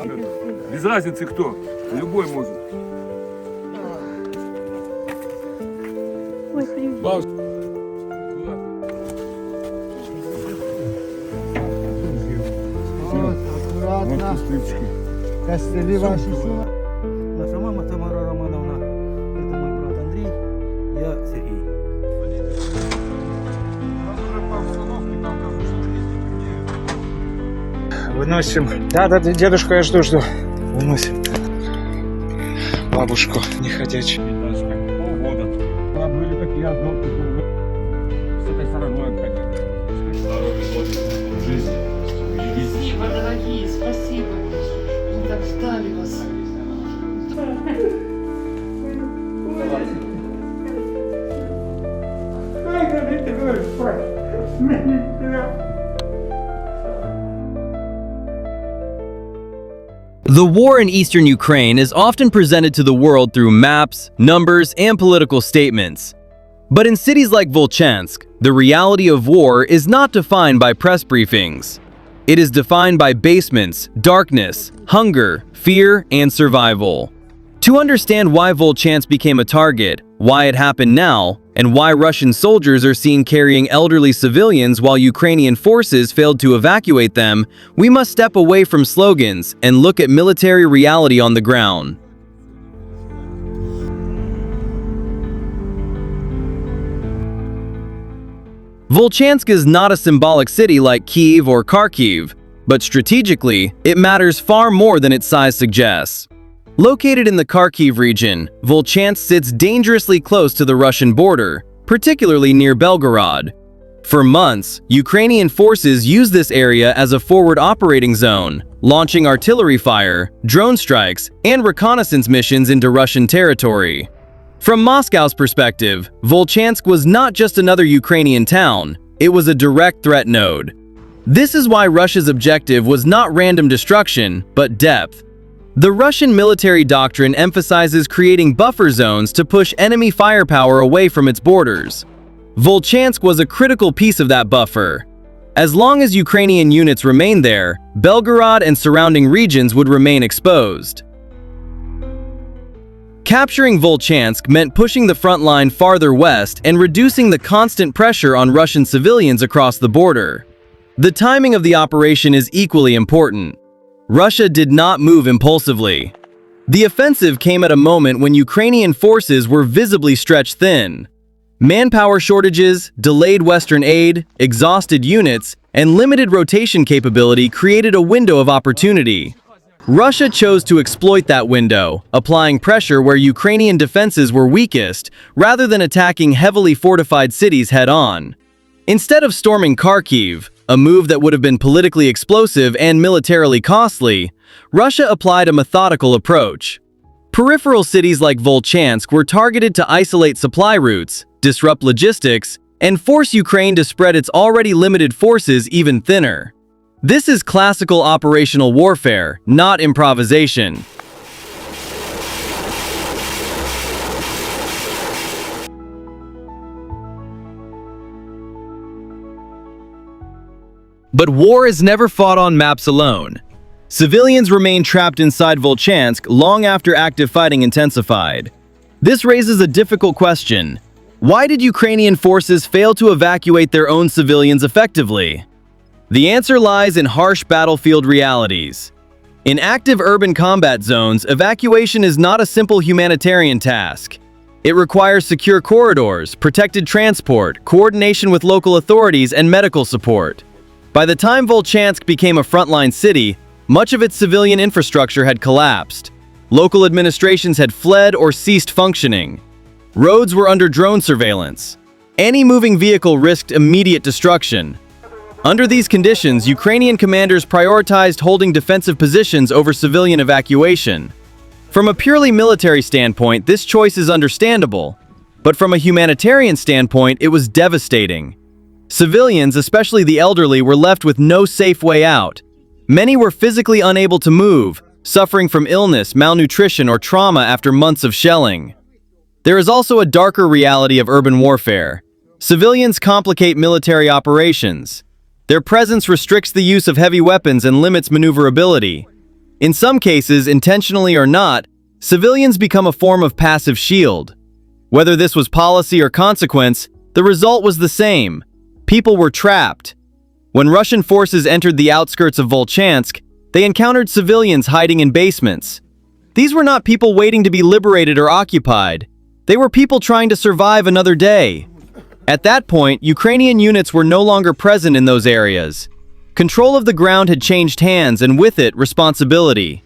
Без разницы кто, любой может. Бабушка. Аккуратно. Костыли ваши. Наша мама Тамара Романовна, это мой брат Андрей, я Сергей. Выносим. Да, дедушка, я жду. Выносим. Бабушку неходячую. Полгода. Были такие однотки. С этой стороной обходили. Жизнь. Спасибо, дорогие, спасибо. Мы так ждали вас. The war in eastern Ukraine is often presented to the world through maps, numbers, and political statements. But in cities like Volchansk, the reality of war is not defined by press briefings. It is defined by basements, darkness, hunger, fear, and survival. To understand why Volchansk became a target, why it happened now, and why Russian soldiers are seen carrying elderly civilians while Ukrainian forces failed to evacuate them, we must step away from slogans and look at military reality on the ground. Volchansk is not a symbolic city like Kyiv or Kharkiv, but strategically, it matters far more than its size suggests. Located in the Kharkiv region, Volchansk sits dangerously close to the Russian border, particularly near Belgorod. For months, Ukrainian forces used this area as a forward operating zone, launching artillery fire, drone strikes, and reconnaissance missions into Russian territory. From Moscow's perspective, Volchansk was not just another Ukrainian town, it was a direct threat node. This is why Russia's objective was not random destruction, but depth. The Russian military doctrine emphasizes creating buffer zones to push enemy firepower away from its borders. Volchansk was a critical piece of that buffer. As long as Ukrainian units remained there, Belgorod and surrounding regions would remain exposed. Capturing Volchansk meant pushing the front line farther west and reducing the constant pressure on Russian civilians across the border. The timing of the operation is equally important. Russia did not move impulsively. The offensive came at a moment when Ukrainian forces were visibly stretched thin. Manpower shortages, delayed Western aid, exhausted units, and limited rotation capability created a window of opportunity. Russia chose to exploit that window, applying pressure where Ukrainian defenses were weakest, rather than attacking heavily fortified cities head-on. Instead of storming Kharkiv, a move that would have been politically explosive and militarily costly, Russia applied a methodical approach. Peripheral cities like Volchansk were targeted to isolate supply routes, disrupt logistics, and force Ukraine to spread its already limited forces even thinner. This is classical operational warfare, not improvisation. But war is never fought on maps alone. Civilians remain trapped inside Volchansk long after active fighting intensified. This raises a difficult question. Why did Ukrainian forces fail to evacuate their own civilians effectively? The answer lies in harsh battlefield realities. In active urban combat zones, evacuation is not a simple humanitarian task. It requires secure corridors, protected transport, coordination with local authorities, and medical support. By the time Volchansk became a frontline city, much of its civilian infrastructure had collapsed. Local administrations had fled or ceased functioning. Roads were under drone surveillance. Any moving vehicle risked immediate destruction. Under these conditions, Ukrainian commanders prioritized holding defensive positions over civilian evacuation. From a purely military standpoint, this choice is understandable. But from a humanitarian standpoint, it was devastating. Civilians, especially the elderly, were left with no safe way out. Many were physically unable to move, suffering from illness, malnutrition, or trauma after months of shelling. There is also a darker reality of urban warfare. Civilians complicate military operations. Their presence restricts the use of heavy weapons and limits maneuverability. In some cases, intentionally or not, civilians become a form of passive shield. Whether this was policy or consequence, the result was the same. People were trapped. When Russian forces entered the outskirts of Volchansk, they encountered civilians hiding in basements. These were not people waiting to be liberated or occupied. They were people trying to survive another day. At that point, Ukrainian units were no longer present in those areas. Control of the ground had changed hands, and with it, responsibility.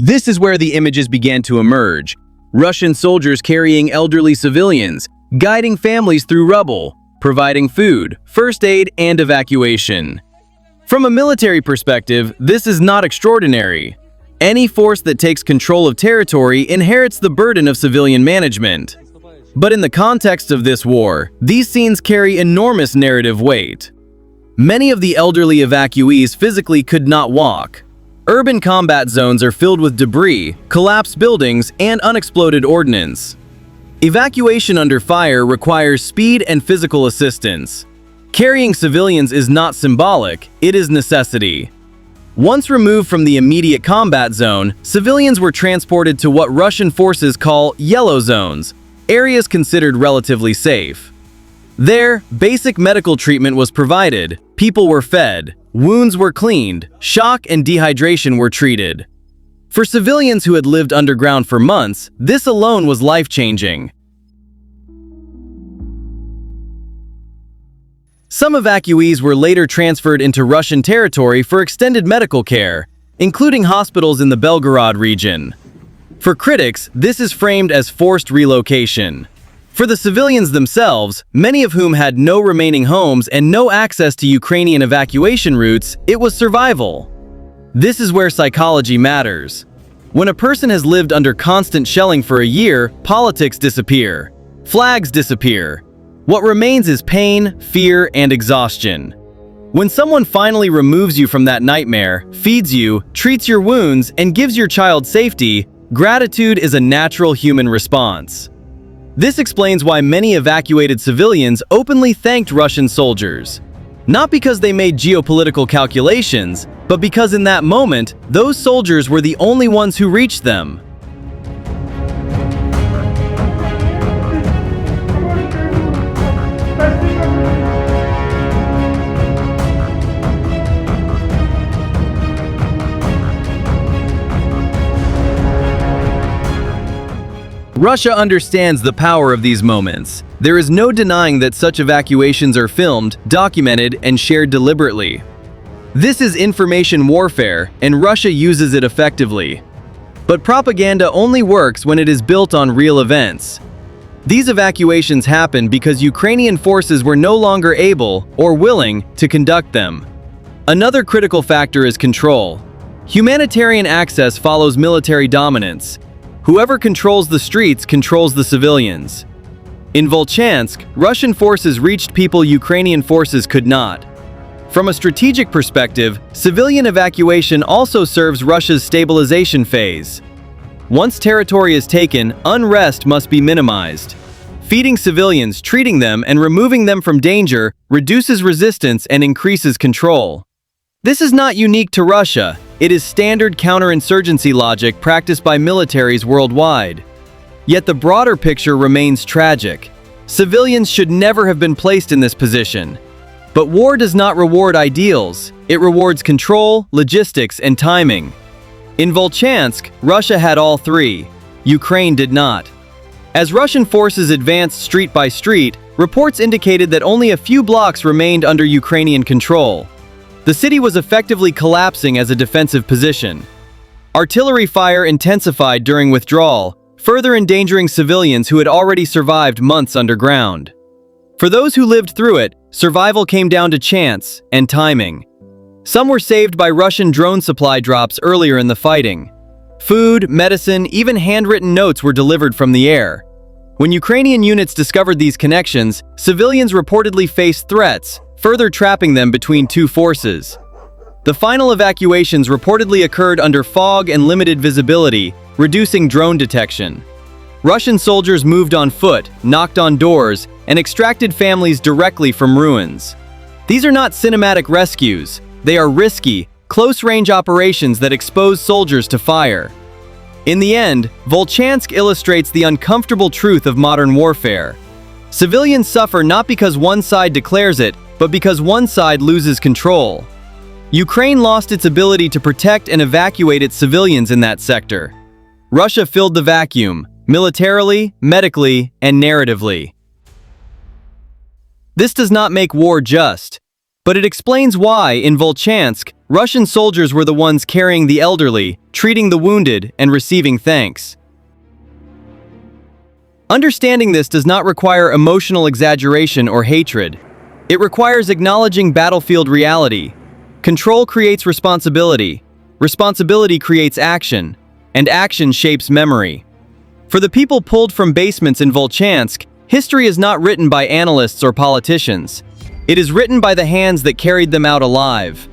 This is where the images began to emerge. Russian soldiers carrying elderly civilians, guiding families through rubble, providing food, first aid, and evacuation. From a military perspective, this is not extraordinary. Any force that takes control of territory inherits the burden of civilian management. But in the context of this war, these scenes carry enormous narrative weight. Many of the elderly evacuees physically could not walk. Urban combat zones are filled with debris, collapsed buildings, and unexploded ordnance. Evacuation under fire requires speed and physical assistance. Carrying civilians is not symbolic, it is necessity. Once removed from the immediate combat zone, civilians were transported to what Russian forces call yellow zones, areas considered relatively safe. There, basic medical treatment was provided, people were fed, wounds were cleaned, shock and dehydration were treated. For civilians who had lived underground for months, this alone was life-changing. Some evacuees were later transferred into Russian territory for extended medical care, including hospitals in the Belgorod region. For critics, this is framed as forced relocation. For the civilians themselves, many of whom had no remaining homes and no access to Ukrainian evacuation routes, it was survival. This is where psychology matters. When a person has lived under constant shelling for a year, politics disappear. Flags disappear. What remains is pain, fear, and exhaustion. When someone finally removes you from that nightmare, feeds you, treats your wounds, and gives your child safety, gratitude is a natural human response. This explains why many evacuated civilians openly thanked Russian soldiers. Not because they made geopolitical calculations, but because in that moment, those soldiers were the only ones who reached them. Russia understands the power of these moments. There is no denying that such evacuations are filmed, documented, and shared deliberately. This is information warfare, and Russia uses it effectively. But propaganda only works when it is built on real events. These evacuations happen because Ukrainian forces were no longer able or willing to conduct them. Another critical factor is control. Humanitarian access follows military dominance. Whoever controls the streets controls the civilians. In Volchansk, Russian forces reached people Ukrainian forces could not. From a strategic perspective, civilian evacuation also serves Russia's stabilization phase. Once territory is taken, unrest must be minimized. Feeding civilians, treating them, and removing them from danger reduces resistance and increases control. This is not unique to Russia. It is standard counterinsurgency logic practiced by militaries worldwide. Yet the broader picture remains tragic. Civilians should never have been placed in this position. But war does not reward ideals. It rewards control, logistics, and timing. In Volchansk, Russia had all three. Ukraine did not. As Russian forces advanced street by street, reports indicated that only a few blocks remained under Ukrainian control. The city was effectively collapsing as a defensive position. Artillery fire intensified during withdrawal, further endangering civilians who had already survived months underground. For those who lived through it, survival came down to chance and timing. Some were saved by Russian drone supply drops earlier in the fighting. Food, medicine, even handwritten notes were delivered from the air. When Ukrainian units discovered these connections, civilians reportedly faced threats, further trapping them between two forces. The final evacuations reportedly occurred under fog and limited visibility, reducing drone detection. Russian soldiers moved on foot, knocked on doors, and extracted families directly from ruins. These are not cinematic rescues. They are risky, close-range operations that expose soldiers to fire. In the end, Volchansk illustrates the uncomfortable truth of modern warfare. Civilians suffer not because one side declares it, but because one side loses control. Ukraine lost its ability to protect and evacuate its civilians in that sector. Russia filled the vacuum, militarily, medically, and narratively. This does not make war just, but it explains why, in Volchansk, Russian soldiers were the ones carrying the elderly, treating the wounded, and receiving thanks. Understanding this does not require emotional exaggeration or hatred. It requires acknowledging battlefield reality. Control creates responsibility. Responsibility creates action. And action shapes memory. For the people pulled from basements in Volchansk, history is not written by analysts or politicians. It is written by the hands that carried them out alive.